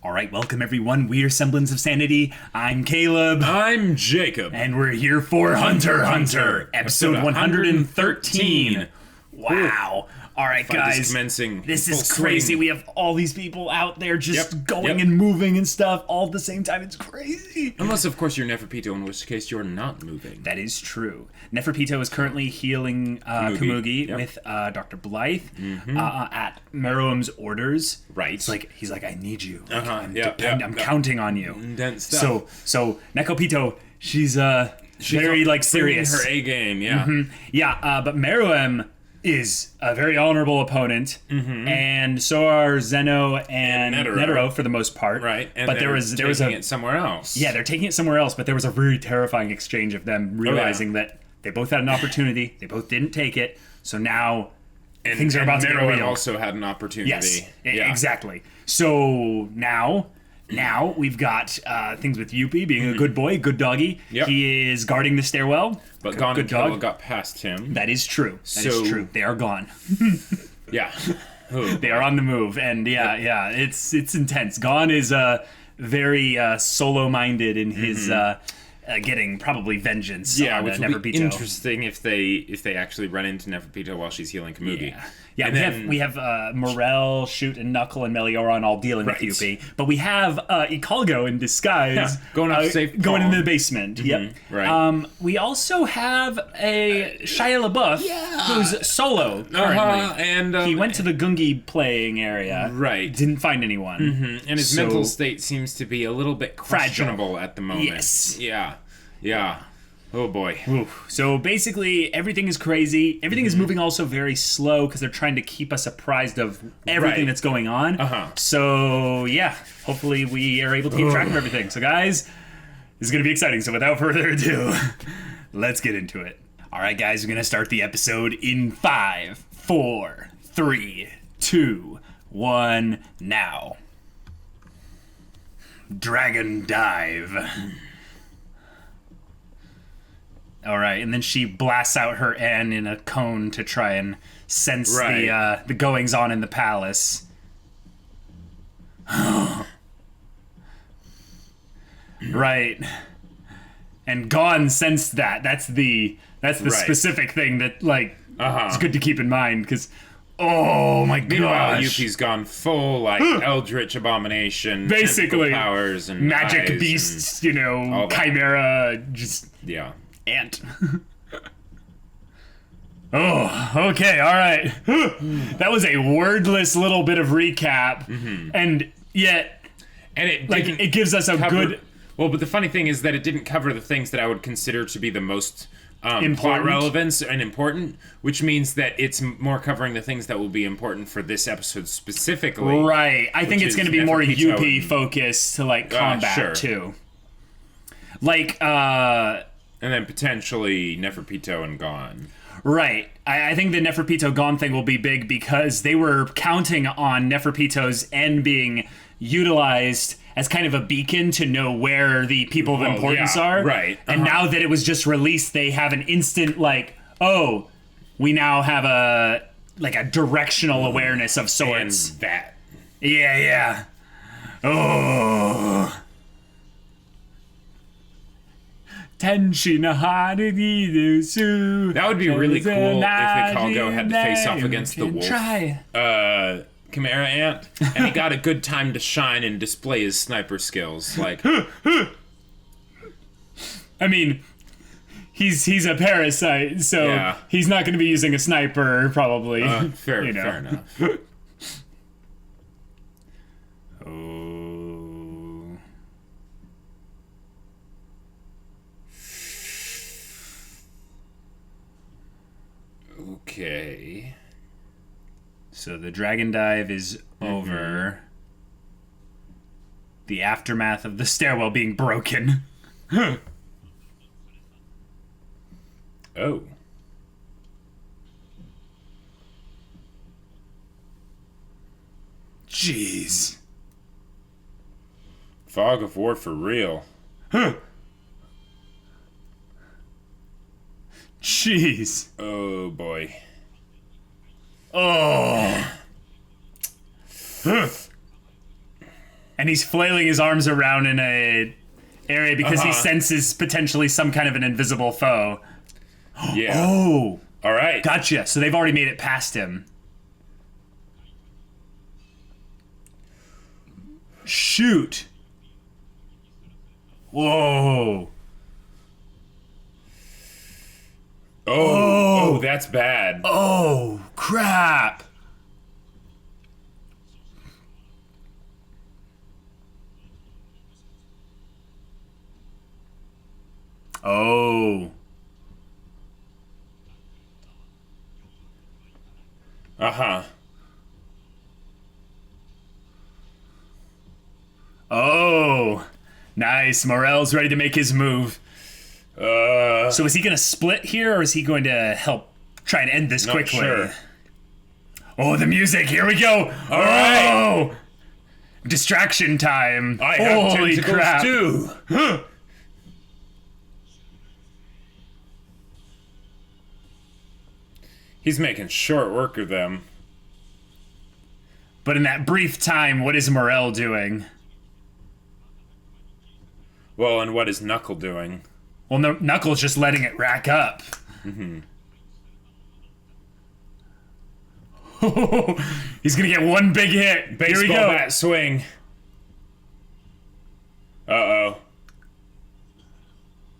All right, welcome everyone. We're Semblance of Sanity. I'm Caleb. I'm Jacob. And we're here for Hunter Hunter, episode 113. Wow. All right, guys. This is crazy. We have all these people out there just going and moving and stuff all at the same time. It's crazy. Unless, of course, you're Neferpito, in which case you're not moving. That is true. Neferpito is currently healing Kamugi with Dr. Blythe at Meruem's orders. Right. It's like, he's like, I need you. Like, I'm counting on you. Intense stuff. So Nekopito, she's very like serious. Her A game, yeah. But Meruem is a very honorable opponent, and so are Zeno and Netero for the most part. Right, and but there was it somewhere else. Yeah, they're taking it somewhere else. But there was a very terrifying exchange of them realizing that they both had an opportunity, they both didn't take it. So now things are about to get real. Also had an opportunity. Yes, exactly. So now we've got things with Yuppie being a good boy, good doggy. Yep. He is guarding the stairwell. But Gon and Killua got past him. That is true. That is true. They are gone. Yeah. They are on the move. And yeah, it's intense. Gon is very solo-minded in his getting probably vengeance on which Neferpito. would be interesting if they actually run into Neferpito while she's healing Kamugi. Yeah, we have Morel, Shoot, and Knuckle and Melioron all dealing with Yuppie, but we have Ikalgo in disguise going into the basement. Yep. Right. We also have a Shia LaBeouf who's solo currently, and he went to the Gungi playing area. Right. Didn't find anyone. And his mental state seems to be a little bit questionable at the moment. Yes. Yeah. Oh boy. Oof. So basically, everything is crazy. Everything is moving also very slow because they're trying to keep us apprised of everything that's going on. So yeah, hopefully we are able to keep track of everything. So guys, this is going to be exciting. So without further ado, let's get into it. All right, guys, we're going to start the episode in 5, 4, 3, 2, 1, now. Dragon dive. All right, and then she blasts out her N in a cone to try and sense the goings on in the palace. Right, and Gon sensed that. That's the specific thing that it's good to keep in mind because. Oh my god! Meanwhile, Yuppie's gone full eldritch abomination, basically powers and magic beasts. Chimera, just ant. Oh, okay, all right. That was a wordless little bit of recap, and yet, it gives us a good. Well, but the funny thing is that it didn't cover the things that I would consider to be the most plot relevance and important, which means that it's more covering the things that will be important for this episode specifically. Right. I think it's going to be more Yuppie focused to combat too. And then potentially Neferpito and Gon. Right. I think the Neferpito Gon thing will be big because they were counting on Neferpito's N being utilized as kind of a beacon to know where the people of importance are. Right. And now that it was just released, they have an instant we now have a directional awareness of sorts. And that. Yeah. Oh. That would be really cool if Ikalgo had to face off against the wolf. Chimera Ant, and he got a good time to shine and display his sniper skills. I mean, he's a parasite, so he's not going to be using a sniper, probably. Fair enough. Oh. Okay. So the dragon dive is over. The aftermath of the stairwell being broken. Oh. Jeez. Fog of war for real. Jeez. Oh boy. Oh. And he's flailing his arms around in a area because he senses potentially some kind of an invisible foe. Yeah. Oh. All right. Gotcha. So they've already made it past him. Shoot. Whoa. Oh, that's bad. Oh, crap. Oh. Uh-huh. Oh. Nice. Morel's ready to make his move. So is he going to split here, or is he going to help try and end this quickly? Sure. Oh, the music. Here we go. All right. Distraction time. I have Holy tentacles crap. too. He's making short work of them. But in that brief time, what is Morel doing? Well, and what is Knuckle doing? Well, Knuckle's just letting it rack up. Mm-hmm. He's gonna get one big hit. Baseball Here we go. bat swing. Uh-oh.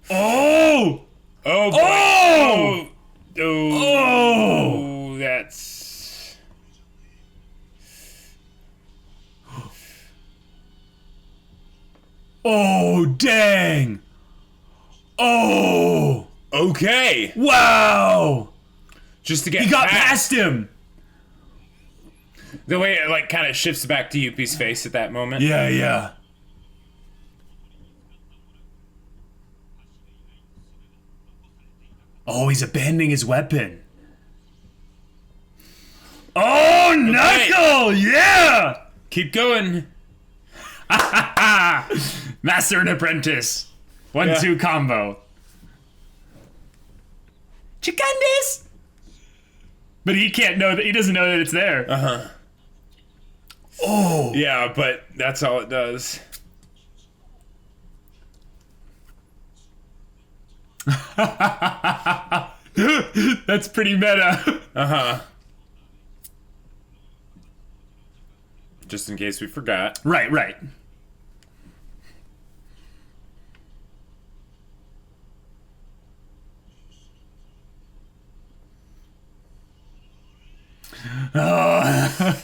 Oh! Oh, boy. Oh! Oh! That's... Oh, dang! Oh! Okay! Wow! Just to get He got past him! The way it, like, kind of shifts back to Yuppie's face at that moment. Yeah. Oh, he's abandoning his weapon. Oh, Knuckle! Yeah! Keep going. Master and apprentice. 1-2 combo. Chicundis! But he can't know that. He doesn't know that it's there. Uh-huh. Oh. Yeah, but that's all it does. That's pretty meta. Uh-huh. Just in case we forgot. Right. Oh.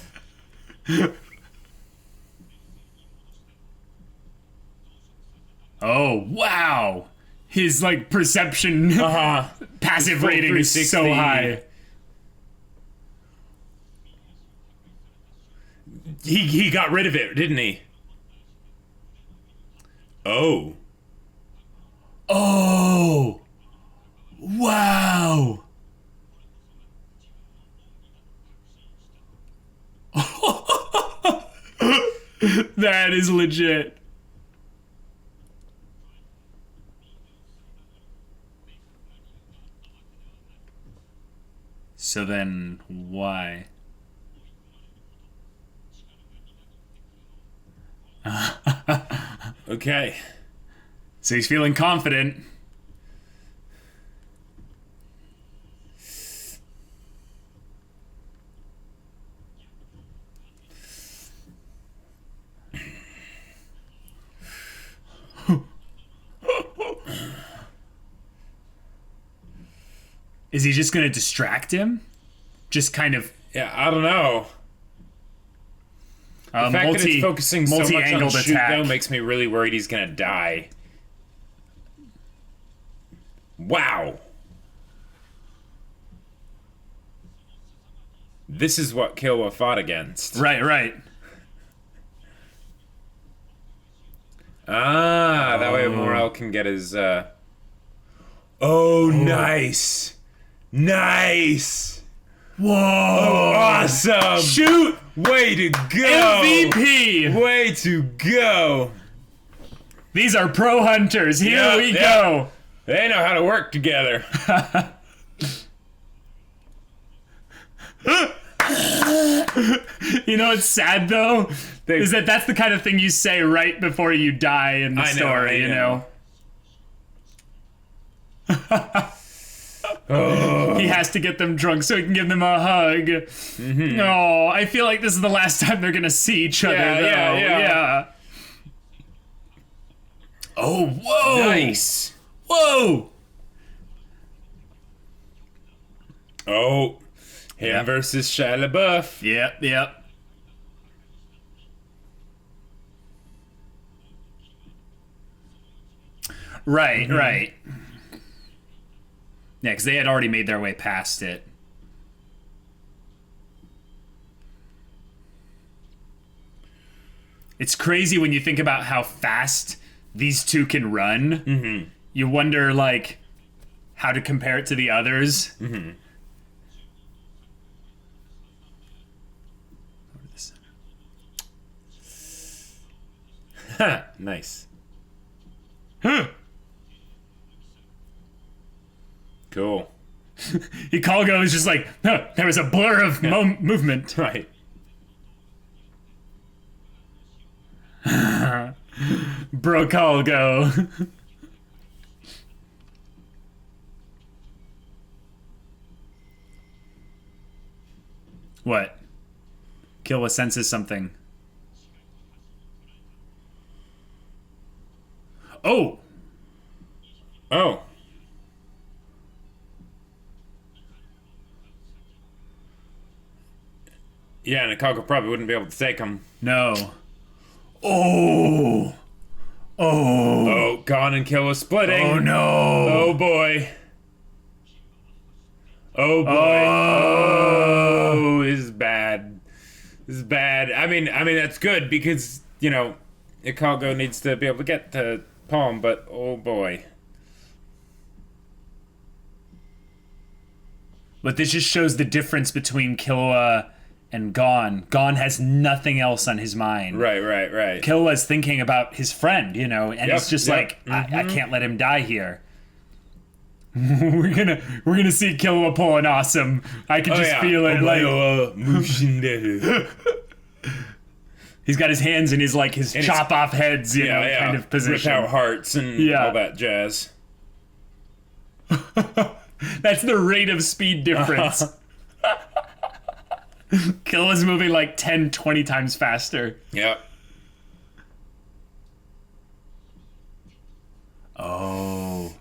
Oh, wow. His, like, perception passive rating is so high. He got rid of it, didn't he? Oh. Oh. Wow. That is legit. So then, why? Okay. So he's feeling confident. Is he just going to distract him? Just kind of... Yeah, I don't know. The fact that it's focusing so much on shoot, though, makes me really worried he's going to die. Wow. This is what Killua fought against. Right. Ah, that way Morel can get his... Oh, nice. Nice. Whoa. Oh, awesome. Shoot. Way to go. MVP. Way to go. These are pro hunters. Here we go. They know how to work together. You know what's sad though? Is that's the kind of thing you say right before you die in the story, you know? He has to get them drunk so he can give them a hug. Mm-hmm. Oh, I feel like this is the last time they're gonna see each other, though. Yeah. Oh, whoa! Nice. Whoa! Oh, him versus Shia LaBeouf. Yep. Right. Yeah, because they had already made their way past it. It's crazy when you think about how fast these two can run. Mm-hmm. You wonder, like, how to compare it to the others. Mm-hmm. Nice. Huh. Cool. Hikago is just like, huh, there was a blur of movement. Right. Brokalgo. What? Killua senses something. Oh! Yeah, and Hikago probably wouldn't be able to take him. No. Oh, Gon and Killua splitting. Oh, no. Oh, boy. Oh, this is bad. I mean, that's good because, you know, Hikago needs to be able to get to Palm, but oh, boy. But this just shows the difference between Killua and Gon. Gon has nothing else on his mind. Right. Killua's thinking about his friend, you know, and it's just like, I can't let him die here. we're gonna see Killua pull an awesome. I can just feel it. He's got his hands in his chop off heads, you know, kind of position. Rip out hearts and all that jazz. That's the rate of speed difference. Killua's moving like 10, 20 times faster. Yep. Oh.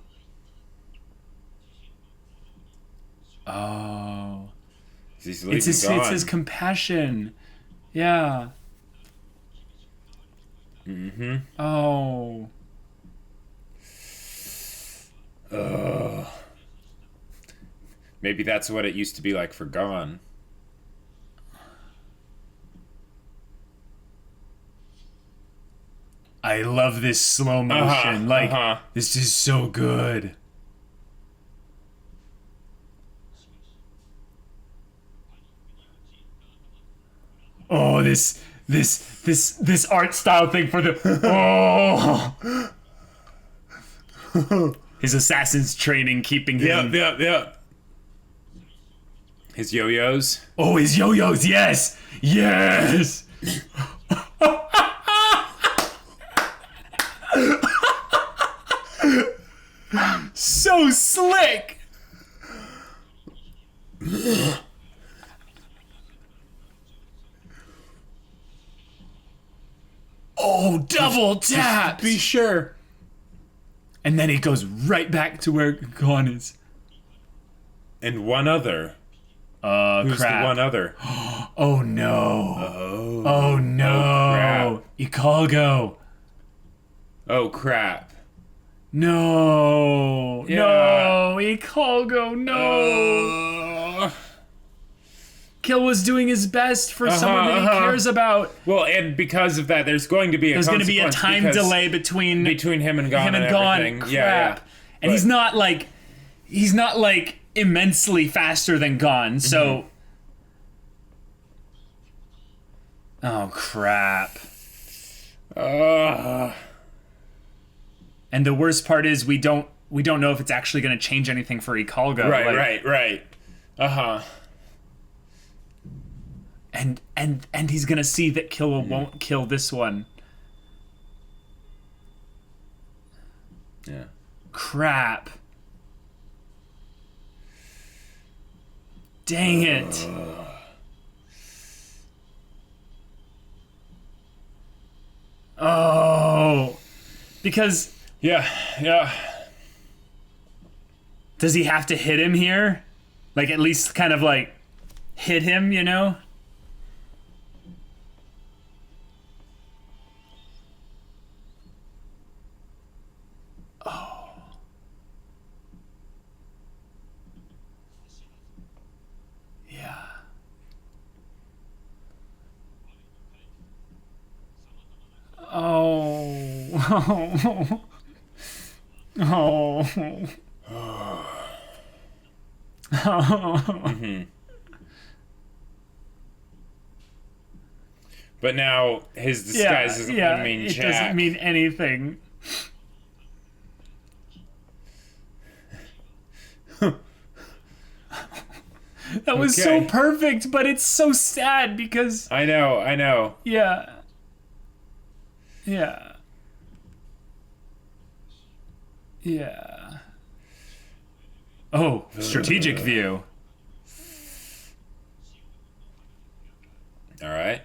It's his compassion. Yeah. Mm-hmm. Oh. Maybe that's what it used to be like for Gon. I love this slow motion. This is so good. Oh, this art style thing for the his assassin's training keeping him. Yep. His yo-yos. Oh, his yo-yos. Yes. So slick. Oh, double tap. Be sure. And then he goes right back to where Gon is. And one other. Who's crap. The one other? Oh no. Oh no. Oh, crap. Hikago. Oh crap. No. Yeah. No. Hikago, no. Killua doing his best for someone that he cares about. Well, and because of that, there's going to be a time delay between him and Gon and everything. Crap. Yeah. And he's not like immensely faster than Gon, so oh crap. And the worst part is we don't know if it's actually going to change anything for Hikago. Right. And he's gonna see that Killua won't kill this one. Yeah. Crap. Dang it. Oh. Because... Yeah. Does he have to hit him here? Like, at least kind of, like, hit him, you know? Oh. Yeah. Oh. Oh. Mm-hmm. But now his disguise doesn't mean it jack. doesn't mean anything. That was so perfect, but it's so sad because... I know. Yeah. Oh, strategic view. All right.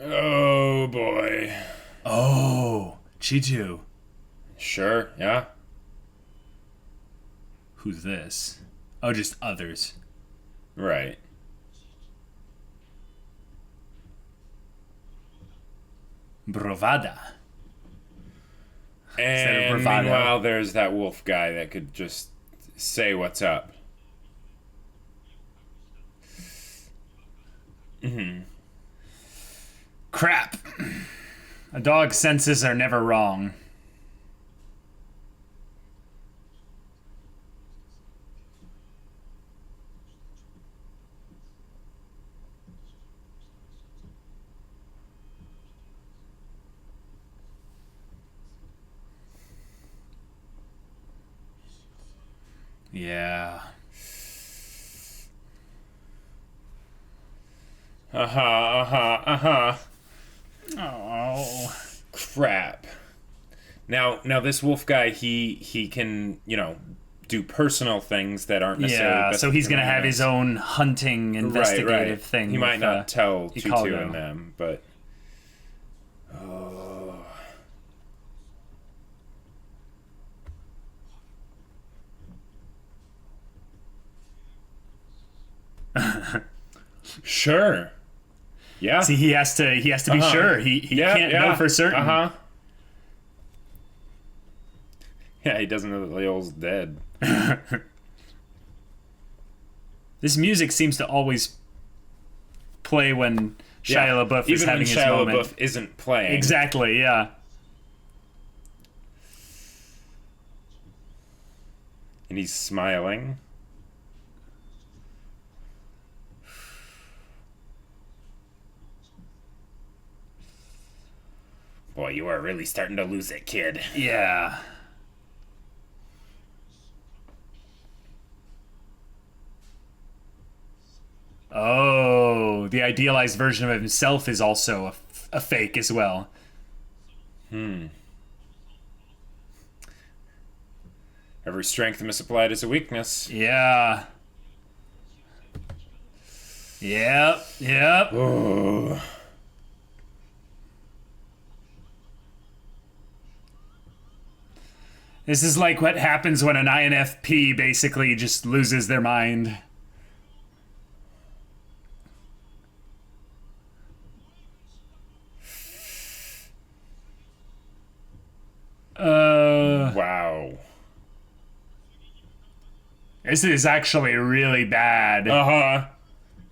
Oh boy. Oh, Chichu. Sure, yeah. Who's this? Oh, just others. Right. Bravada. And meanwhile, there's that wolf guy that could just say what's up. Mm-hmm. Crap. A dog's senses are never wrong. Yeah. Oh. Crap. Now this wolf guy, he can, do personal things that aren't necessarily so he's going to have his own hunting investigative thing. He might not tell Tutu Ikalgo. and them, but sure. Yeah. See, he has to be sure. He can't know for certain. Yeah, he doesn't know that Leol's dead. This music seems to always play when Shia LaBeouf is having his moment. Even when Shia LaBeouf isn't playing. Exactly, yeah. And he's smiling. Boy, you are really starting to lose it, kid. Yeah. Oh, the idealized version of himself is also a fake as well. Every strength misapplied is a weakness. Yeah. Yep. Oh. This is like what happens when an INFP basically just loses their mind. Wow. This is actually really bad.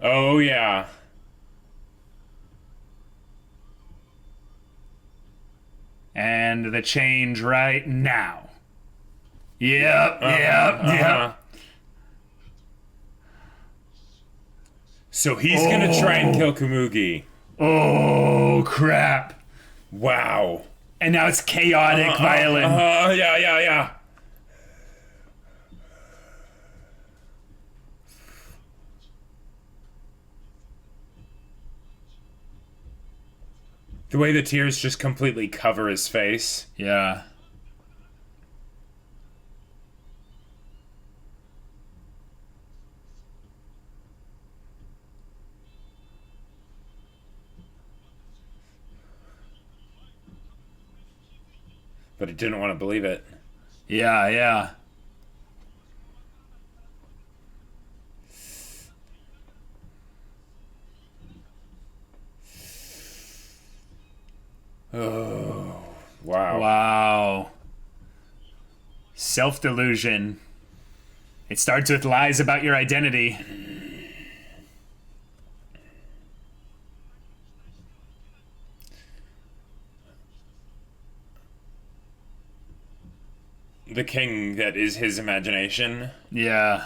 Oh, yeah. And the change right now. Yep. So he's gonna try and kill Komugi. Oh, crap. Wow. And now it's chaotic violin. Yeah. The way the tears just completely cover his face. Yeah. But he didn't want to believe it. Yeah. Oh, wow. Wow. Self-delusion. It starts with lies about your identity. The king that is his imagination. Yeah.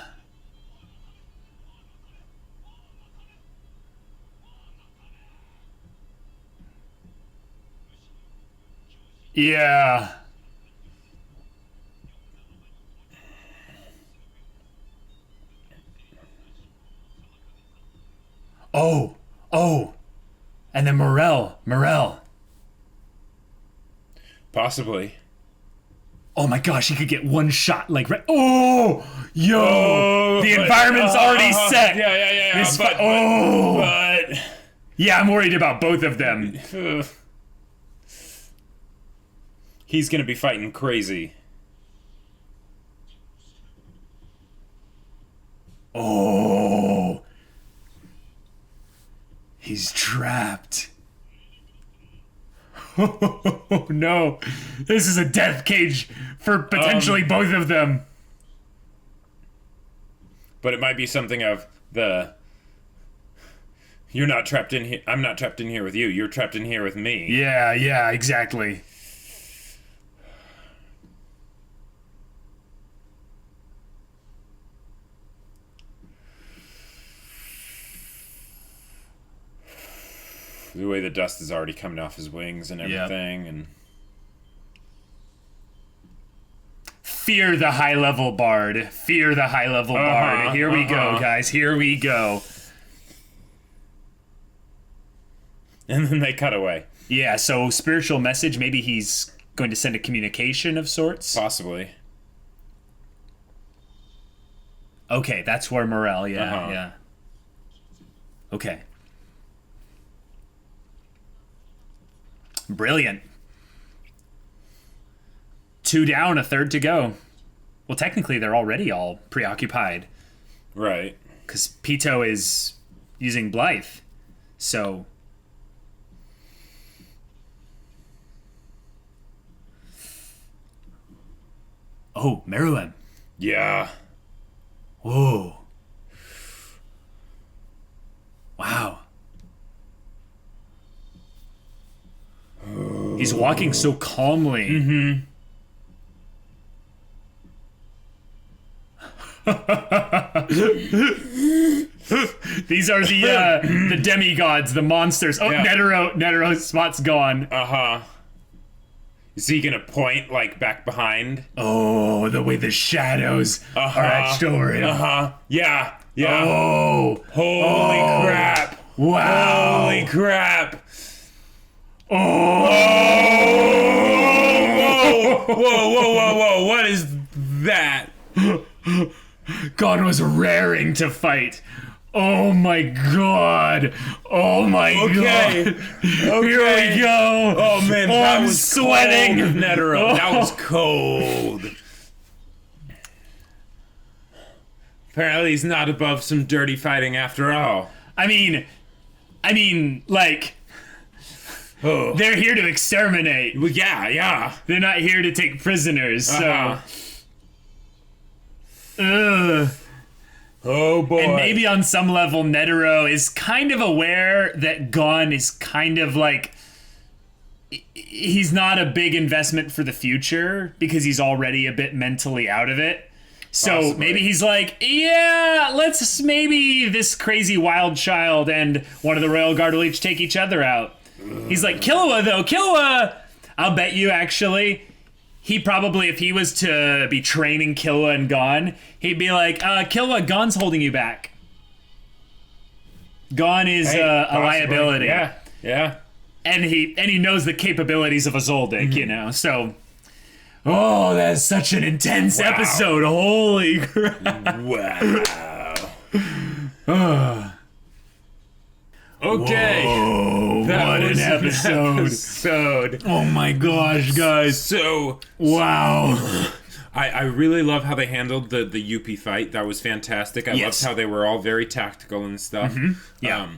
Yeah. Oh. And then Morel. Possibly. Oh my gosh, he could get one shot like right. Oh, yo, the environment's already set. Yeah. But yeah, I'm worried about both of them. He's gonna be fighting crazy. Oh, he's trapped. Oh no, this is a death cage for potentially both of them. But it might be something of the... You're not trapped in here. I'm not trapped in here with you. You're trapped in here with me. Yeah, exactly. The way the dust is already coming off his wings and everything, and fear the high-level bard. Fear the high-level bard. Here we go, guys. Here we go. And then they cut away. Yeah, so spiritual message. Maybe he's going to send a communication of sorts. Possibly. Okay, that's where Morel. Yeah. Okay. Brilliant. 2 down, a third to go. Well, technically, they're already all preoccupied. Right. Because Pito is using Blythe. So... Oh, Meruem. Yeah. Whoa. Wow. He's walking so calmly. Mm-hmm. These are the demigods, the monsters. Oh, yeah. Netero's spot's gone. Is he gonna point, like, back behind? Oh, the way the shadows are etched over him. Yeah. Oh. Holy crap. Wow. Holy crap. Oh. Whoa. What is that? Gon was raring to fight. Oh my god. Oh my god. Okay. Here we go. Oh man, that was sweating. Cold, Netero. That was cold. Apparently he's not above some dirty fighting after all. I mean, like... Oh. They're here to exterminate. Well, yeah. They're not here to take prisoners, so... Ugh. Oh boy. And maybe on some level, Netero is kind of aware that Gon is kind of like he's not a big investment for the future because he's already a bit mentally out of it. So possibly. Maybe he's like, yeah, let's maybe this crazy wild child and one of the Royal Guard will each take each other out. He's like, Killua, I'll bet you actually, he probably, if he was to be training Killua and Gon, he'd be like, Killua, Gon's holding you back. Gon is a liability. Yeah. And he knows the capabilities of a Zoldyck, you know, so... Oh, that's such an intense episode. Holy crap. Wow. Okay. Whoa, what an episode. Oh my gosh, guys. So, wow. I really love how they handled the Yuppie fight. That was fantastic. I loved how they were all very tactical and stuff. Yeah.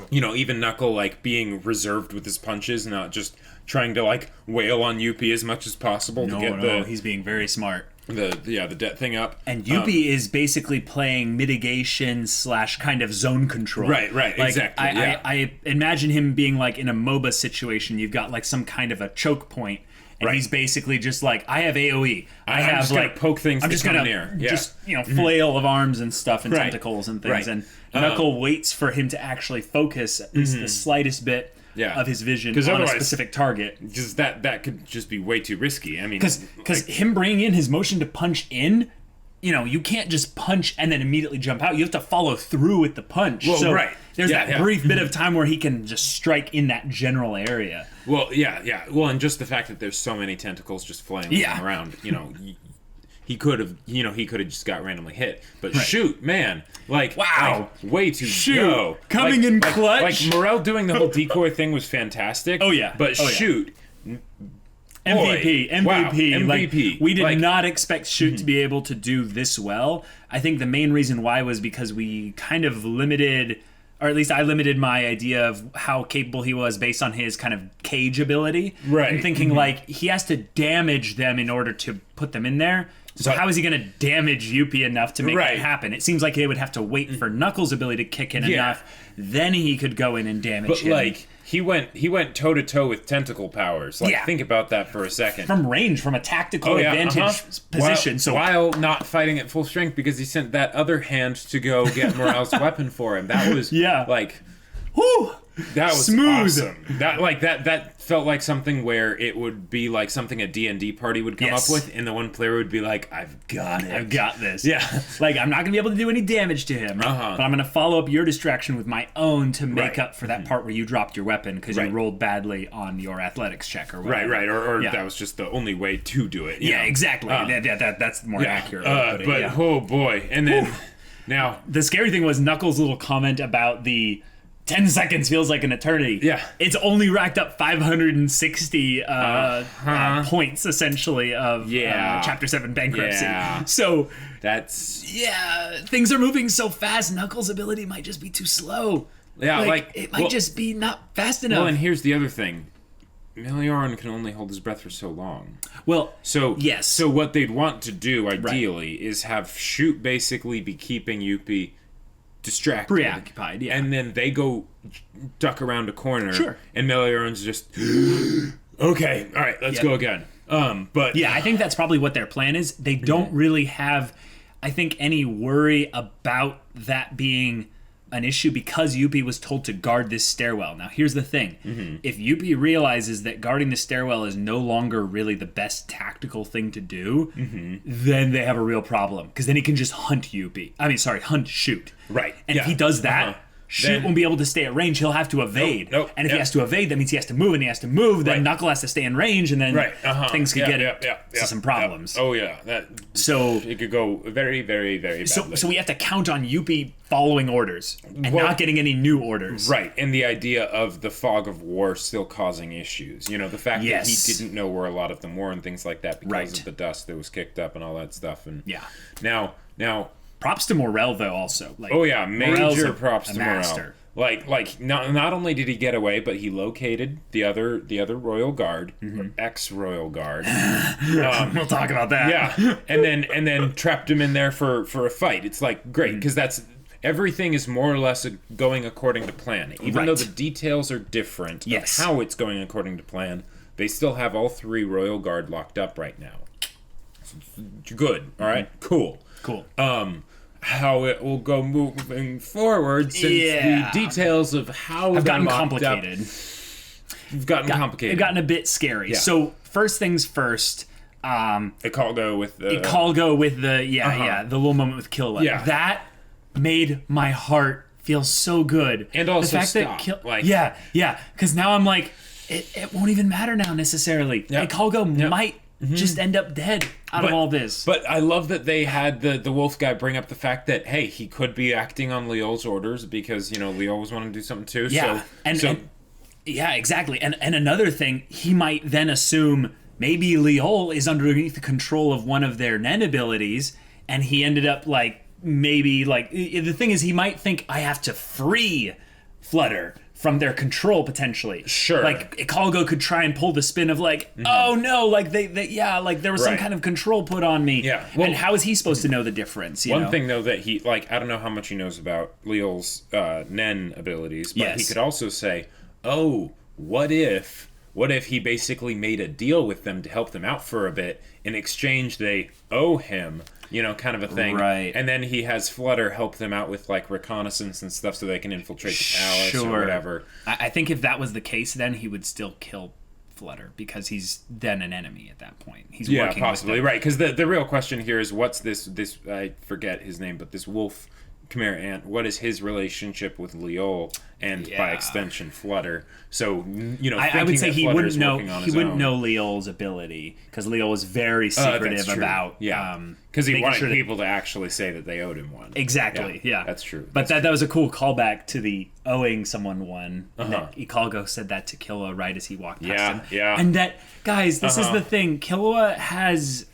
You know, even Knuckle, like, being reserved with his punches, not just trying to, like, wail on Yuppie as much as possible to get he's being very smart. The debt thing up. And Yuppie is basically playing mitigation / kind of zone control. Right, like, exactly. I imagine him being, like, in a MOBA situation. You've got, like, some kind of a choke point. And he's basically just like, I have AoE. I have just like poke things. I'm just gonna near. just flail of arms and stuff and tentacles and things. And Knuckle waits for him to actually focus at least the slightest bit of his vision on a specific target. Because that could just be way too risky. I mean, because him bringing in his motion to punch in. You know, you can't just punch and then immediately jump out. You have to follow through with the punch. Well, so there's that brief bit of time where he can just strike in that general area. Well, yeah. Well, and just the fact that there's so many tentacles just flailing around, you know, he could have just got randomly hit. But shoot, man, like, way too go. Coming in clutch. Like Morel doing the whole decoy thing was fantastic. Oh yeah, but shoot. MVP. Wow, MVP. Like, we did like, not expect Shoot to be able to do this well. I think the main reason why was because we kind of limited, or at least I limited my idea of how capable he was based on his kind of cage ability. Right. And thinking like he has to damage them in order to put them in there. So how is he going to damage Yuppie enough to make that happen? It seems like they would have to wait for Knuckles' ability to kick in enough, then he could go in and damage him. But like he went toe to toe with tentacle powers. Like think about that for a second. From range, from a tactical advantage position. While not fighting at full strength because he sent that other hand to go get Morale's weapon for him. That was like whew. That was smooth. Awesome. That felt like something where it would be like something a D&D party would come up with, and the one player would be like, I've got it. I've got this. Yeah. Like, I'm not going to be able to do any damage to him, but I'm going to follow up your distraction with my own to make up for that part where you dropped your weapon because you rolled badly on your athletics check or whatever. Right. Or that was just the only way to do it. You know? Exactly. That's more accurate. Oh boy. And then, now... The scary thing was Knuckles' little comment about the... 10 seconds feels like an eternity. Yeah. It's only racked up 560 points, essentially, of Chapter 7 bankruptcy. Yeah. So... That's... Yeah, things are moving so fast, Knuckles' ability might just be too slow. Yeah, it might just be not fast enough. Well, and here's the other thing. Melioran can only hold his breath for so long. Well, so yes. So what they'd want to do, ideally, is have Shoot basically be keeping Yuppie distracted, preoccupied, and then they go duck around a corner, and Melioran's just okay, all right, let's go again. But I think that's probably what their plan is. They don't really have, I think, any worry about that being an issue because Yuppie was told to guard this stairwell. Now, here's the thing. If Yuppie realizes that guarding the stairwell is no longer really the best tactical thing to do, then they have a real problem. Because then he can just hunt Shoot. Right. And if he does that, Shoot won't be able to stay at range. He'll have to evade. And if he has to evade, that means he has to move, and he has to move. Then Knuckle has to stay in range, and then things could get into some problems. Oh, yeah. So it could go very, very, very badly. So we have to count on Yuppie following orders and not getting any new orders. Right. And the idea of the fog of war still causing issues. You know, the fact that he didn't know where a lot of them were and things like that because of the dust that was kicked up and all that stuff. And now... Props to Morel, though, also. Like, major props to Morel. Like not only did he get away, but he located the other Royal Guard, or ex-Royal Guard. We'll talk about that. Yeah, and then trapped him in there for a fight. It's like great because that's everything is more or less going according to plan. Even though the details are different of how it's going according to plan, they still have all 3 Royal Guard locked up right now. Good. All right. Cool. How it will go moving forward, since the details of how have gotten complicated. Have gotten a bit scary. Yeah. So first things first. Ikalgo with the the little moment with Killua. Yeah. That made my heart feel so good. And also the fact that because now I'm like, it won't even matter now necessarily. Yep. Ikalgo might just end up dead out of all this. But I love that they had the wolf guy bring up the fact that, hey, he could be acting on Liol's orders because, Liol was wanting to do something too. Yeah, yeah, exactly. And another thing, he might then assume maybe Liol is underneath the control of one of their Nen abilities, and he ended up the thing is, he might think, I have to free Flutter from their control potentially. Sure. Like Ikalgo could try and pull the spin of oh no, there was some kind of control put on me. Yeah. Well, and how is he supposed to know the difference? One thing though that he I don't know how much he knows about Liol's Nen abilities, but he could also say, oh, what if he basically made a deal with them to help them out for a bit, in exchange they owe him, kind of a thing. Right. And then he has Flutter help them out with reconnaissance and stuff so they can infiltrate the palace or whatever. I think if that was the case, then he would still kill Flutter because he's then an enemy at that point. He's working possibly, with them. Right, because the real question here is, what's this I forget his name, but this wolf Chimera Ant, what is his relationship with Liol and by extension Flutter? So I would say he wouldn't know Liol's ability, because Liol was very secretive about because he wanted people to actually say that they owed him one. Exactly. Yeah, that's true. But that was a cool callback to the owing someone one. That Ikalgo said that to Killua right as he walked past him. Yeah. And that, guys, this is the thing. Killua has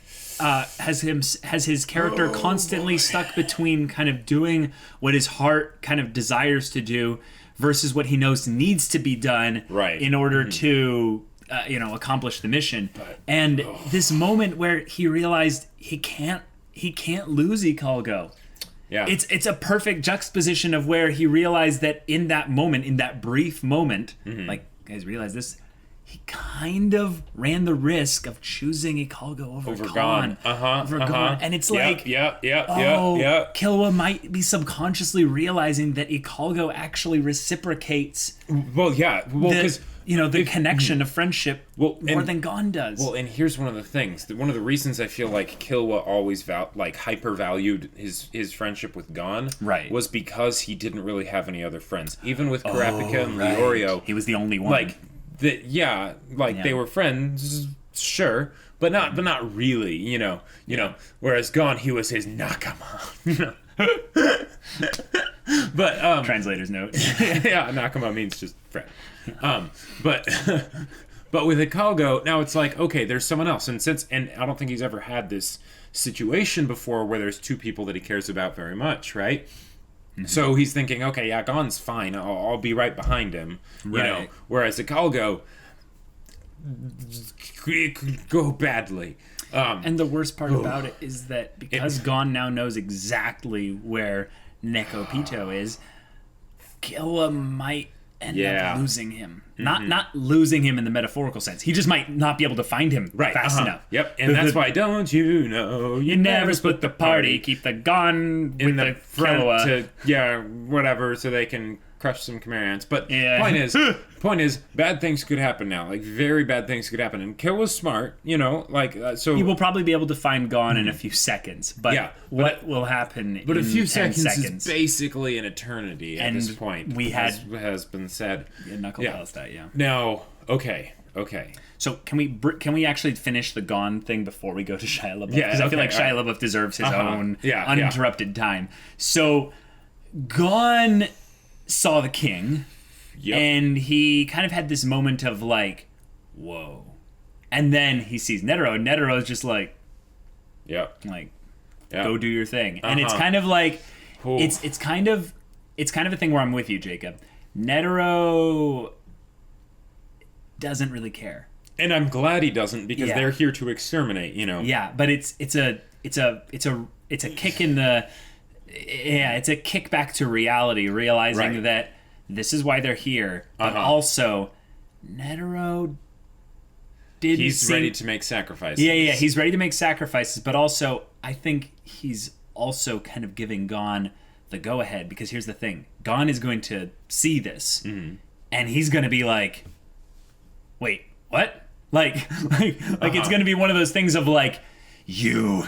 his character constantly stuck between kind of doing what his heart kind of desires to do versus what he knows needs to be done in order to accomplish the mission. And this moment where he realized he can't lose Ikalgo. Yeah. It's a perfect juxtaposition of where he realized that in that moment, in that brief moment, guys realize this, he kind of ran the risk of choosing Ikalgo over Gon. Gon. And it's Killua might be subconsciously realizing that Ikalgo actually reciprocates the connection of friendship more than Gon does. Well, and here's one of the things. One of the reasons I feel like Killua always hyper-valued his friendship with Gon was because he didn't really have any other friends. Even with Kurapika and Leorio, he was the only one. They were friends, sure, but not really, Whereas Gon, he was his nakama, But translator's note. nakama means just friend. But with Ikalgo, now it's like, okay, there's someone else, and I don't think he's ever had this situation before where there's 2 people that he cares about very much, right? So he's thinking, okay, Gon's fine. I'll be right behind him. Whereas Ikalgo, it could go badly. And the worst part about it is that because Gon now knows exactly where Nekopito is, Killua might end up losing him. Not losing him in the metaphorical sense. He just might not be able to find him fast enough. Yep, and that's why, don't you know, you never split the party. Keep the Gon in the front Killua. whatever, so they can crush some Chimera Ants. But point is, bad things could happen now. Very bad things could happen. And Killua's smart, so... He will probably be able to find Gon in a few seconds. But what will happen But in a few 10 seconds is basically an eternity at this point. Has been said. Knuckle tells that, Now, okay. So can we actually finish the Gon thing before we go to Shia LaBeouf? Because I feel like Shia LaBeouf deserves his own uninterrupted time. So Gon saw the king, and he kind of had this moment of whoa. And then he sees Netero, and Netero's just go do your thing. And it's kind of it's kind of a thing where I'm with you, Jacob. Netero doesn't really care, and I'm glad he doesn't, because they're here to exterminate. Yeah, but it's a kick in the Yeah, it's a kickback to reality, realizing that this is why they're here, but also Netero he's ready to make sacrifices. Yeah, he's ready to make sacrifices, but also I think he's also kind of giving Gon the go-ahead, because here's the thing. Gon is going to see this, and he's going to be like, wait, what? Like it's going to be one of those things of like, you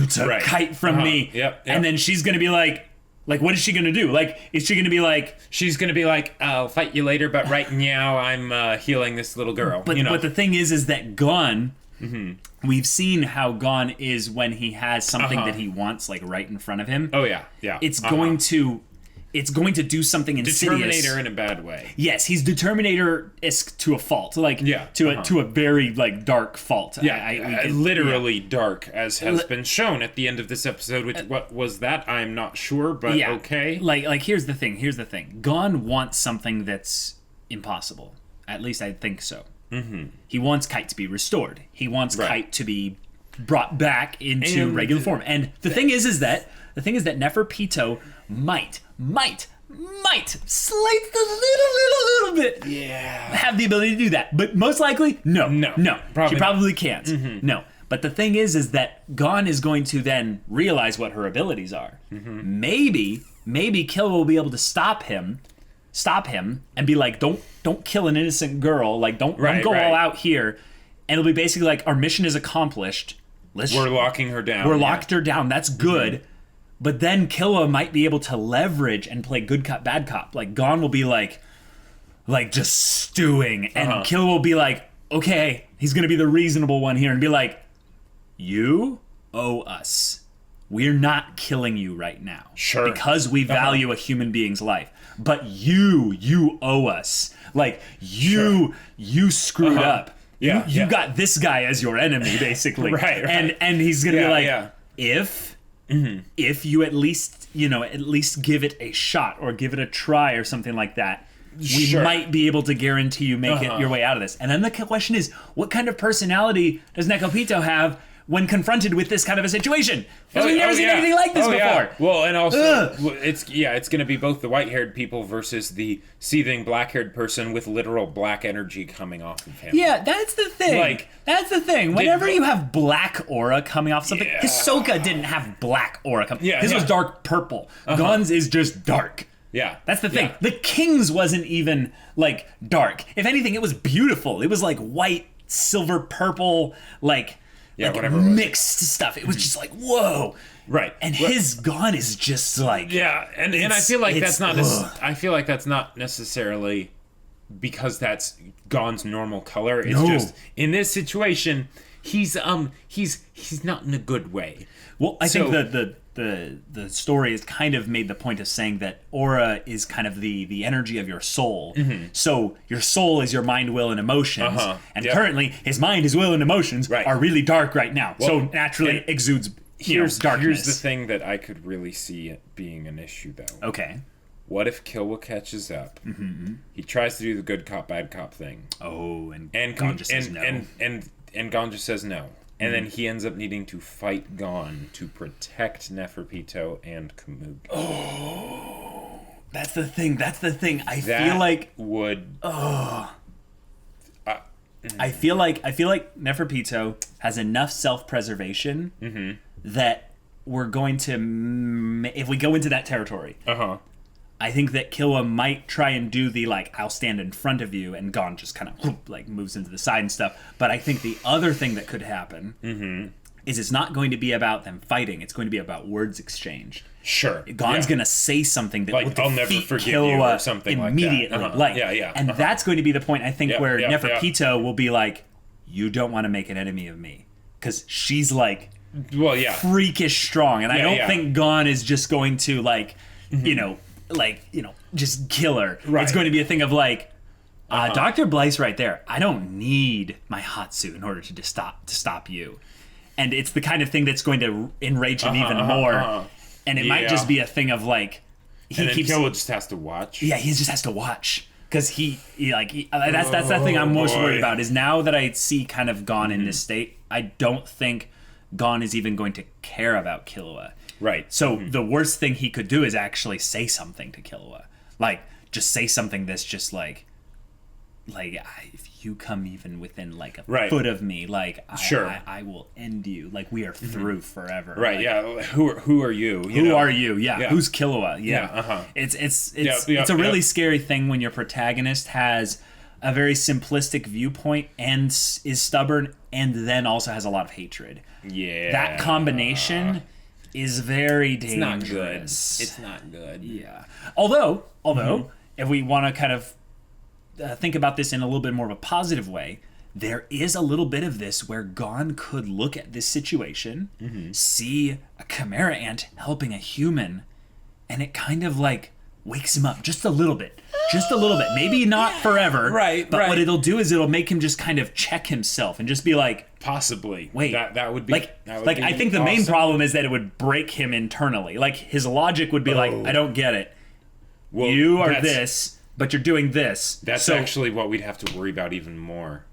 took Kite from me. Yep. And then she's going to be like, what is she going to do? Like, is she going to be like... She's going to be like, I'll fight you later, but right now I'm healing this little girl. But the thing is that Gon... We've seen how Gon is when he has something that he wants, like, right in front of him. Oh, yeah. It's going to do something insidious. Determinator in a bad way. Yes, he's Determinator-esque to a fault. Like, to a very, like, dark fault. Yeah, literally dark, as has been shown at the end of this episode, which, what was that? I'm not sure, but okay. Like, here's the thing. Gon wants something that's impossible. At least I think so. He wants Kite to be restored. He wants Kite to be brought back into regular form. And the thing is that Neferpito might slight the little bit have the ability to do that. But most likely, no. She probably can't. No. But the thing is that Gon is going to then realize what her abilities are. Maybe Killua will be able to stop him and be like, don't kill an innocent girl, like don't go all out here. And it'll be basically like, our mission is accomplished. We're locking her down. Locked her down. That's good. But then Killua might be able to leverage and play good cop, bad cop. Like, Gon will be like just stewing, and Killua will be like, okay, he's gonna be the reasonable one here, and be like, you owe us. We're not killing you right now. Sure. Because we value a human being's life. But you owe us. Like, you screwed up. Yeah. You got this guy as your enemy, basically. Right. And he's gonna be like, if you at least give it a shot or give it a try or something like that, we might be able to guarantee you make it your way out of this. And then the question is, what kind of personality does Neferpito have when confronted with this kind of a situation? Because we've never seen anything like this before. Yeah. Well, and also, it's going to be both the white-haired people versus the seething black-haired person with literal black energy coming off of him. Yeah, that's the thing. Whenever you have black aura coming off something, Hisoka didn't have black aura coming. His was dark purple. Gon's is just dark. Yeah. That's the thing. The King's wasn't even, like, dark. If anything, it was beautiful. It was, like, white, silver, purple, whatever mixed stuff. It was just like, whoa. Right. And his Gon is just like... Yeah, and I feel like that's not... I feel like that's not necessarily because that's Gon's normal color. It's just, in this situation, he's not in a good way. Well, I think the story has kind of made the point of saying that aura is kind of the energy of your soul. So your soul is your mind, will, and emotions. And currently, his mind, his will, and emotions are really dark right now. Well, so naturally exudes darkness. Here's the thing that I could really see it being an issue, though. Okay. What if Killua catches up? He tries to do the good cop, bad cop thing. Oh, and Gon just says no. And Gon just says no. And then he ends up needing to fight Gon to protect Neferpito and Kamugi. Oh, that's the thing. I feel like Neferpito has enough self-preservation that we're going to, if we go into that territory, I think that Killua might try and do the, like, I'll stand in front of you, and Gon just kind of, like, moves into the side and stuff. But I think the other thing that could happen is it's not going to be about them fighting. It's going to be about words exchanged. Sure. Gon's going to say something that like, will defeat I'll never forgive Killua you or something immediately. Like that. And that's going to be the point, I think, where Neferpito will be like, you don't want to make an enemy of me. Because she's, like, freakish strong. And I don't think Gon is just going to, like, just kill her. Right. It's going to be a thing of like, Dr. Blyce right there. I don't need my Hatsu in order to stop you. And it's the kind of thing that's going to enrage him even more. And it might just be a thing of like, Killua just has to watch. Yeah, he just has to watch. Because that's the thing I'm most worried about, is now that I see kind of Gon in this state, I don't think Gon is even going to care about Killua. Right. So the worst thing he could do is actually say something to Killua. Like, just say something that's just like if you come even within like a foot of me, like I will end you. Like, we are through forever. Right. Like, yeah. Who are you? Who are you? Yeah. Who's Killua? Yeah. Uh-huh. It's a really scary thing when your protagonist has a very simplistic viewpoint and is stubborn, and then also has a lot of hatred. Yeah. That combination is very dangerous. It's not good. Yeah. Although, if we want to kind of think about this in a little bit more of a positive way, there is a little bit of this where Gon could look at this situation, see a chimera ant helping a human, and it kind of like wakes him up just a little bit. Just a little bit. Maybe not forever. But what it'll do is it'll make him just kind of check himself and just be like, possibly. Wait. That would be I think the main problem is that it would break him internally. Like, his logic would be like, I don't get it. Well, you are this, but you're doing this. That's actually what we'd have to worry about even more.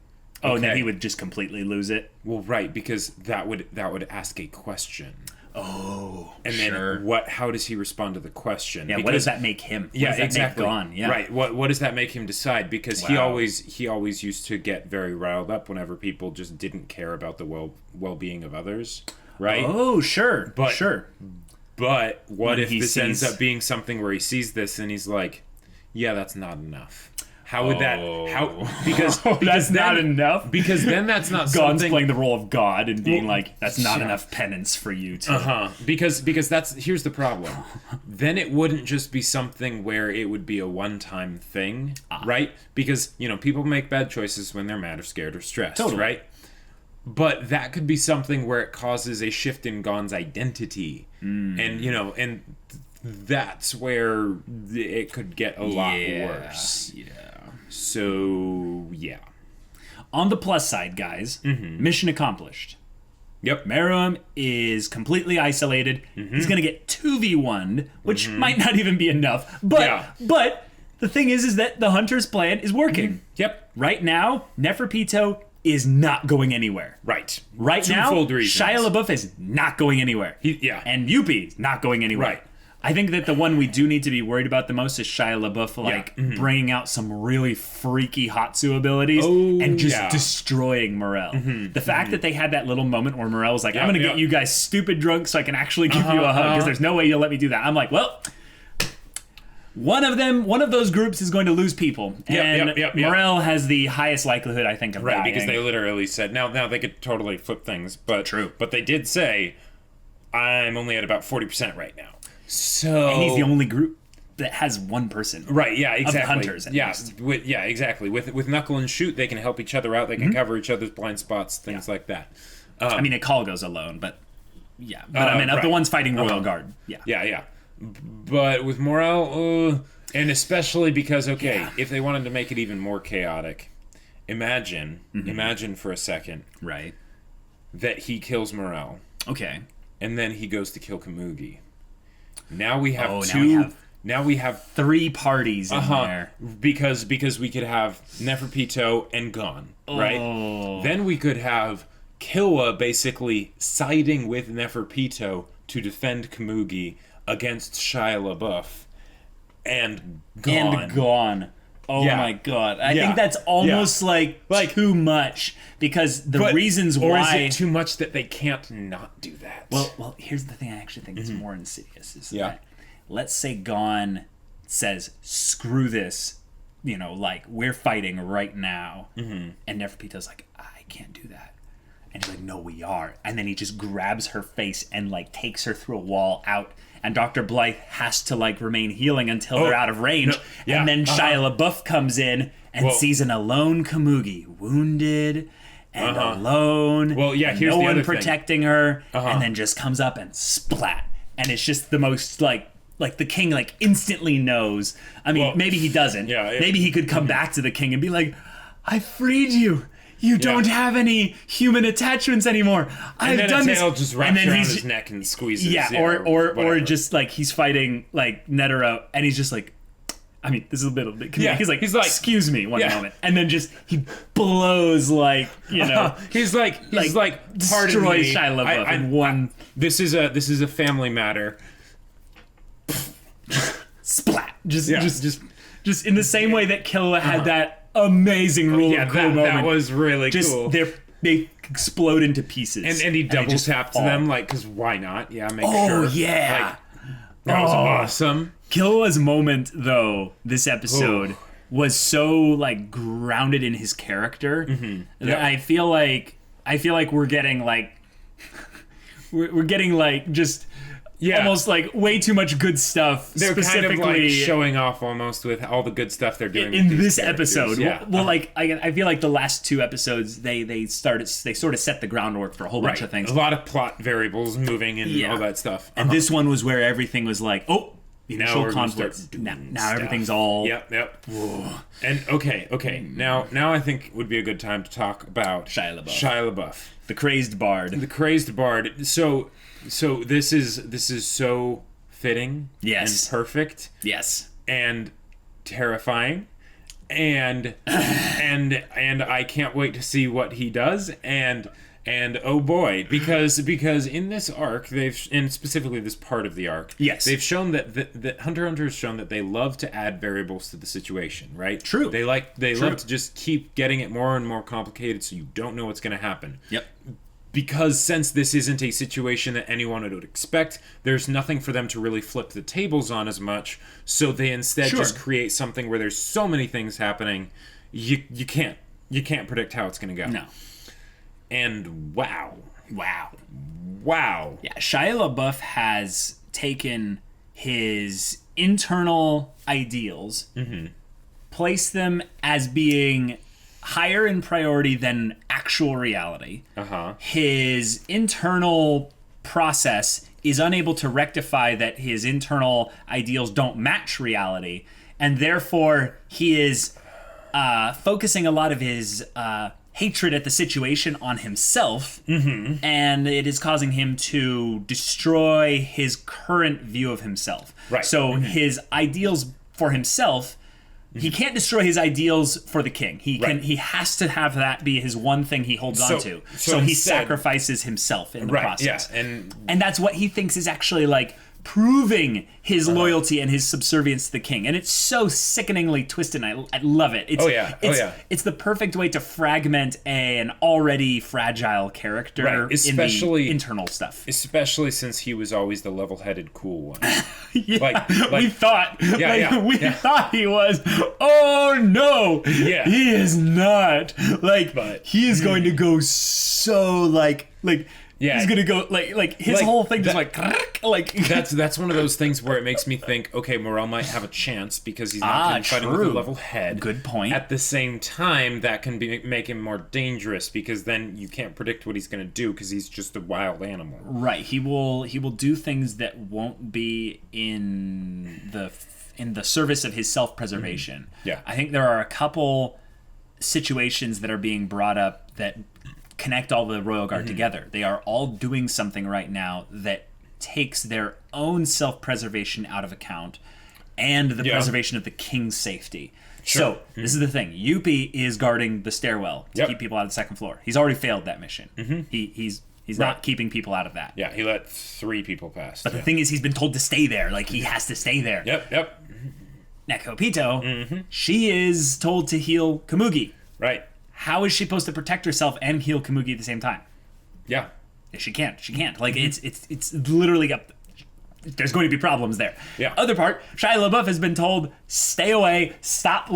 Oh, and then he would just completely lose it? Well, right, because that would ask a question. Oh, and then how does he respond to the question? Yeah, what does that make him? What does that exactly. Make Gon? Yeah. Right. What does that make him decide? Because he always used to get very riled up whenever people just didn't care about the well-being of others. Right? Oh, sure. But what if this ends up being something where he sees this and he's like, yeah, that's not enough. How would because that's not enough? Because then that's not Gon's something... playing the role of God and being like, that's not enough penance for you to... Because here's the problem. Then it wouldn't just be something where it would be a one-time thing, right? Because, people make bad choices when they're mad or scared or stressed, right? But that could be something where it causes a shift in Gon's identity. And, and that's where it could get a lot worse. Yeah. So, yeah. On the plus side, guys, mission accomplished. Yep. Meruem is completely isolated. He's going to get 2v1'd, which might not even be enough. But the thing is that the Hunter's plan is working. Yep. Right now, Neferpito is not going anywhere. Right. Right now, reasons. Shia LaBeouf is not going anywhere. And Yuppie is not going anywhere. Right. I think that the one we do need to be worried about the most is Shia LaBeouf, bringing out some really freaky Hatsu abilities and just destroying Morel. The fact that they had that little moment where Morel was like, I'm going to get you guys stupid drunk so I can actually give you a hug because there's no way you'll let me do that. I'm like, well, one of those groups is going to lose people. And Morel has the highest likelihood, I think, of dying. Right, because they literally said, now they could totally flip things, but they did say, I'm only at about 40% right now. And he's the only group that has one person. Right, yeah, exactly. Of the hunters, at least. Exactly. With Knuckle and Shoot, they can help each other out. They can cover each other's blind spots, things like that. I mean, Akal goes alone, but of the ones fighting Royal Guard. Yeah. But with Morel, and especially because, if they wanted to make it even more chaotic, imagine for a second, right, that he kills Morel. Okay. And then he goes to kill Kamugi. Now we have Now we have 3 parties in there. Because we could have Neferpito and Gon, right? Then we could have Killua basically siding with Neferpito to defend Kamugi against Shia LaBeouf and Gon. Oh my god. I think that's almost like too much because reasons why... Or is it too much that they can't not do that? Well, here's the thing I actually think is more insidious is that let's say Gon says, screw this, we're fighting right now. And Neferpito's like, I can't do that. And he's like, no, we are. And then he just grabs her face and takes her through a wall out. And Dr. Blythe has to remain healing until they're out of range. And then Shia LaBeouf comes in and sees an alone Kamugi, wounded and alone. Well, yeah, here's no the one other protecting her, and then just comes up and splat. And it's just the most the king instantly knows. I mean, maybe he doesn't. Maybe he could come back to the king and be like, I freed you. You don't have any human attachments anymore. I've done this. And then just wraps around his neck and squeezes. Yeah, or just he's fighting Netero, and he's just like, I mean, this is a bit of it. Yeah, he's like, excuse me, one yeah. moment, and then just he blows like, you know, he's like, destroys Shia LaBeouf in one. This is a family matter. Splat, just in the same way that Killua had that amazing rule of cool moment. That was really cool. They explode into pieces, and he double tapped them like, because why not? Yeah, make sure. Oh yeah, that was awesome. Killua's moment, though, this episode was so like grounded in his character that I feel like we're getting like we're getting like just almost like way too much good stuff. They're kind of like showing off almost with all the good stuff they're doing in this episode. Yeah. Well, like I feel like the last two episodes they sort of set the groundwound for a whole bunch of things. A lot of plot variables moving and all that stuff. And this one was where everything was like, initial conflict. Now everything's all. Yep. Whoa. And okay. Now I think would be a good time to talk about Shia LaBeouf, the crazed bard. So this is so fitting. Yes. And perfect. Yes. And terrifying. And I can't wait to see what he does. And oh boy, because in this arc and specifically this part of the arc, they've shown that Hunter x Hunter has shown that they love to add variables to the situation, right? True. They love to just keep getting it more and more complicated, so you don't know what's going to happen. Yep. Because since this isn't a situation that anyone would expect, there's nothing for them to really flip the tables on as much. So they instead just create something where there's so many things happening, you can't predict how it's going to go. No. And wow. Yeah, Shia LaBeouf has taken his internal ideals, placed them as being higher in priority than actual reality. His internal process is unable to rectify that his internal ideals don't match reality, and therefore he is focusing a lot of his hatred at the situation on himself, and it is causing him to destroy his current view of himself. Right. So his ideals for himself, he can't destroy his ideals for the king. He has to have that be his one thing he holds on to. So he sacrifices himself in the process. Yeah. And that's what he thinks is actually like proving his loyalty and his subservience to the king. And it's so sickeningly twisted, and I love it. It's the perfect way to fragment an already fragile character in the internal stuff. Especially since he was always the level-headed cool one. We thought he was. Oh no! Yeah. He is not. He is going to go so he's gonna go like his whole thing just that's one of those things where it makes me think, okay, Morel might have a chance because he's not fighting with a level head. Good point. At the same time, that can make him more dangerous because then you can't predict what he's gonna do because he's just a wild animal. Right. He will do things that won't be in the service of his self-preservation. Yeah. I think there are a couple situations that are being brought up that connect all the Royal Guard together. They are all doing something right now that takes their own self-preservation out of account and the preservation of the king's safety. Sure. So this is the thing. Yuppie is guarding the stairwell to keep people out of the second floor. He's already failed that mission. He's not keeping people out of that. Yeah, he let 3 people pass. But the thing is, he's been told to stay there. Like, he has to stay there. Yep. Nekopito, she is told to heal Komugi. Right. How is she supposed to protect herself and heal Komugi at the same time? Yeah. She can't. Like, it's literally up. There's going to be problems there. Yeah. Other part, Shia LaBeouf has been told, stay away, stop,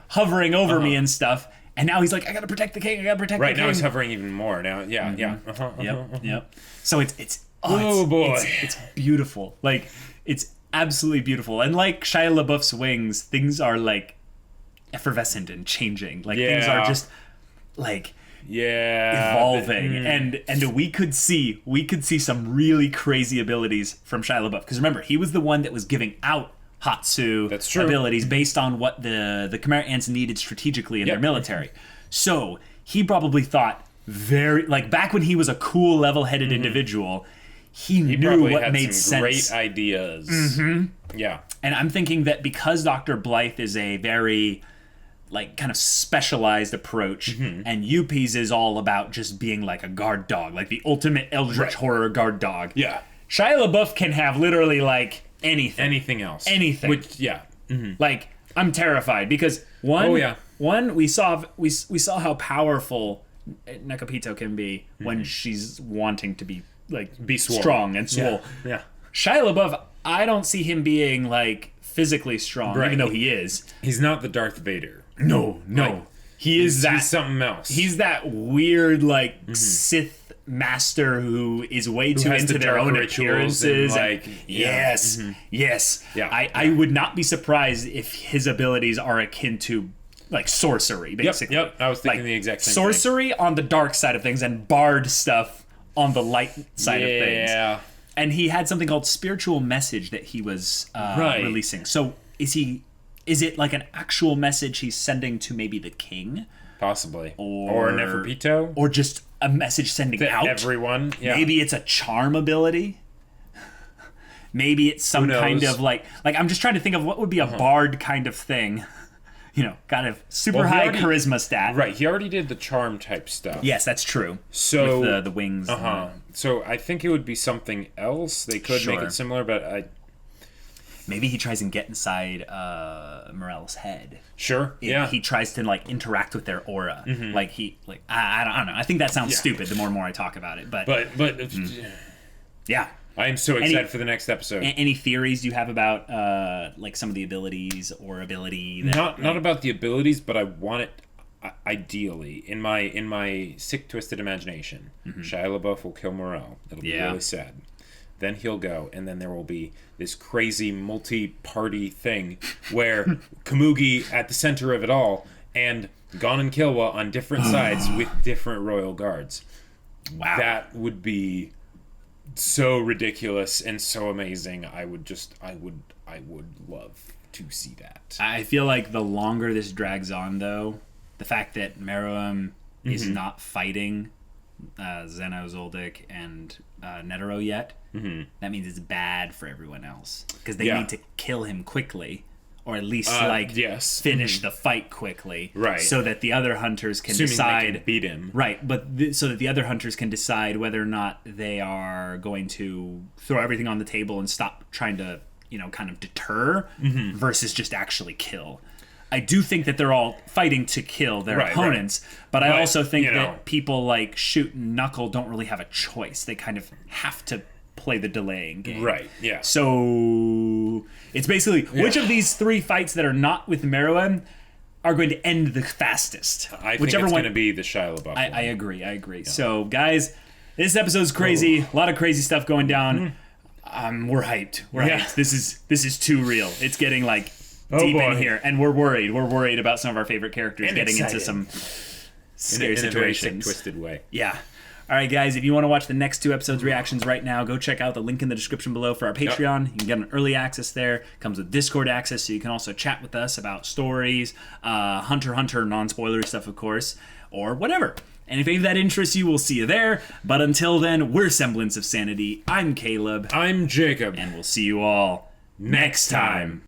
hovering over me and stuff. And now he's like, I gotta protect the king, Right, now he's hovering even more. Now, Yep. So it's beautiful. It's absolutely beautiful. And like Shia LaBeouf's wings, things are effervescent and changing. Things are just evolving. And we could see some really crazy abilities from Shia LaBeouf. Because remember, he was the one that was giving out Hatsu abilities based on what the Khmer Ants needed strategically in their military. So he probably thought back when he was a cool, level-headed individual, he knew what made some sense. Great ideas. Yeah. And I'm thinking that because Dr. Blythe is a very, like, kind of specialized approach, and Yuppie's is all about just being like a guard dog, like the ultimate eldritch horror guard dog. Yeah. Shia LaBeouf can have literally, like, anything. Anything else. Anything. Which, yeah. Like, I'm terrified because one, we saw how powerful Nekopito can be when she's wanting to be strong and swole. Yeah. Shia LaBeouf, I don't see him being like physically strong, even though he is. He's not the Darth Vader. No. Like, he's something else. He's that weird Sith master who is way too into their own appearances. Yes. Yeah. I would not be surprised if his abilities are akin to like sorcery, basically. Yep. I was thinking the exact same sorcery on the dark side of things and bard stuff on the light side of things. Yeah. And he had something called spiritual message that he was releasing. So is it like an actual message he's sending to maybe the king? Possibly. Or Neferpito? Or just a message sending out? Everyone. Yeah. Maybe it's a charm ability? Maybe it's some kind of like I'm just trying to think of what would be a bard kind of thing. You know, kind of super high charisma stat. Right, he already did the charm type stuff. Yes, that's true. So with the wings. So I think it would be something else. They could make it similar, but maybe he tries and get inside Morel's head. Sure. He tries to like interact with their aura. I don't know. I think that sounds stupid the more and more I talk about it. But yeah. I am so excited for the next episode. Any theories you have about like some of the abilities or ability? Not about the abilities, but I want it ideally in my sick, twisted imagination. Shia LaBeouf will kill Morel. It'll be really sad. Then he'll go, and then there will be this crazy multi-party thing where Kamugi at the center of it all, and Gon and Killua on different sides with different royal guards. Wow, that would be so ridiculous and so amazing. I would love to see that. I feel like the longer this drags on, though, the fact that Meruem is not fighting Zeno, Zoldyck, and Netero yet, that means it's bad for everyone else because they need to kill him quickly, or at least finish the fight quickly, right? So that the other hunters can decide they can beat him, right? But so that the other hunters can decide whether or not they are going to throw everything on the table and stop trying to, kind of deter versus just actually kill. I do think that they're all fighting to kill their opponents, but I also think that people like Shoot and Knuckle don't really have a choice. They kind of have to play the delaying game. Right, yeah. So it's basically which of these three fights that are not with Meruem are going to end the fastest. I think it's going to be the Shia LaBeouf. I agree. Yeah. So, guys, this episode's crazy. A lot of crazy stuff going down. We're hyped. We're hyped. This is too real. It's getting like deep in here, and we're worried. We're worried about some of our favorite characters getting into some scary situations. In a very sick, twisted way. Yeah. All right, guys, if you want to watch the next two episodes' reactions right now, go check out the link in the description below for our Patreon. You can get an early access there. Comes with Discord access, so you can also chat with us about stories, Hunter, non-spoilery stuff, of course, or whatever. And if any of that interests you, we'll see you there. But until then, we're Semblance of Sanity. I'm Caleb. I'm Jacob. And we'll see you all next time.